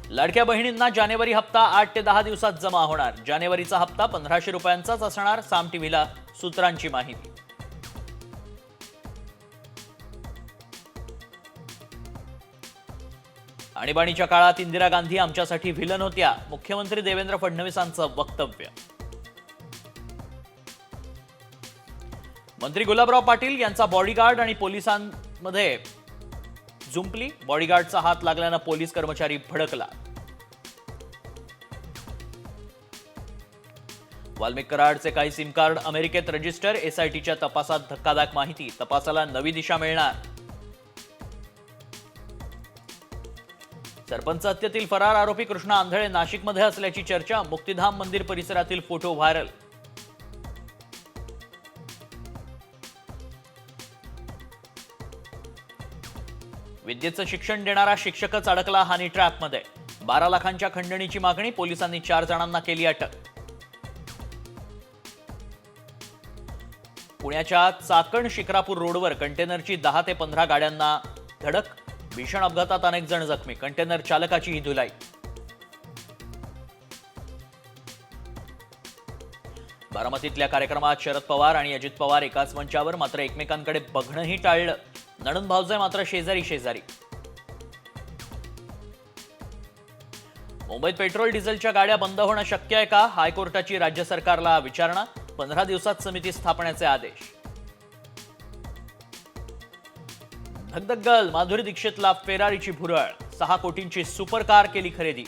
लाडक्या बहिणींना जानेवारी हप्ता 8 ते 10 दिवसात जमा होणार। जानेवारीचा हप्ता 1500 रुपयांचाच असणार, साम टीव्हीला सूत्रांची माहिती। आणीबाणीच्या काळात इंदिरा गांधी आमच्यासाठी व्हिलन होत्या, मुख्यमंत्री देवेंद्र फडणवीसांचं वक्तव्य। मंत्री गुलाबराव पाटील यांचा बॉडीगार्ड आणि पोलिसांमध्ये जुंपली, बॉडीगार्डचा हात लागल्यानं पोलीस कर्मचारी भडकला। वाल्मिक कराडचे काही सिम कार्ड अमेरिकेत रजिस्टर, एसआयटीच्या तपासात धक्कादायक माहिती, तपासाला नवी दिशा मिळणार। सरपंच हत्येतील फरार आरोपी कृष्णा आंधळे नाशिकमध्ये असल्याची चर्चा, मुक्तिधाम मंदिर परिसरातील फोटो व्हायरल। विद्येचं शिक्षण देणारा शिक्षकच अडकला हानी ट्रॅपमध्ये, 12 लाखांच्या खंडणीची मागणी, पोलिसांनी 4 जणांना केली अटक। पुण्याच्या चाकण शिक्रापूर रोडवर कंटेनरची 10 ते 15 गाड्यांना धडक, भीषण अपघातात अनेक जण जखमी, कंटेनर चालकाचीही धुलाई। बारामतीतल्या कार्यक्रमात शरद पवार आणि अजित पवार एकाच मंचावर, मात्र एकमेकांकडे बघणंही टाळलं, नणंद भावजय मात्र शेजारी शेजारी। मुंबईत पेट्रोल डिझेलच्या गाड्या बंद होणं शक्य आहे का? हायकोर्टाची राज्य सरकारला विचारणा, 15 दिवसात समिती स्थापण्याचे आदेश। धगधग गर्ल माधुरी दीक्षितला फेरारीची भुरळ, 6 कोटींची सुपर कार केली खरेदी।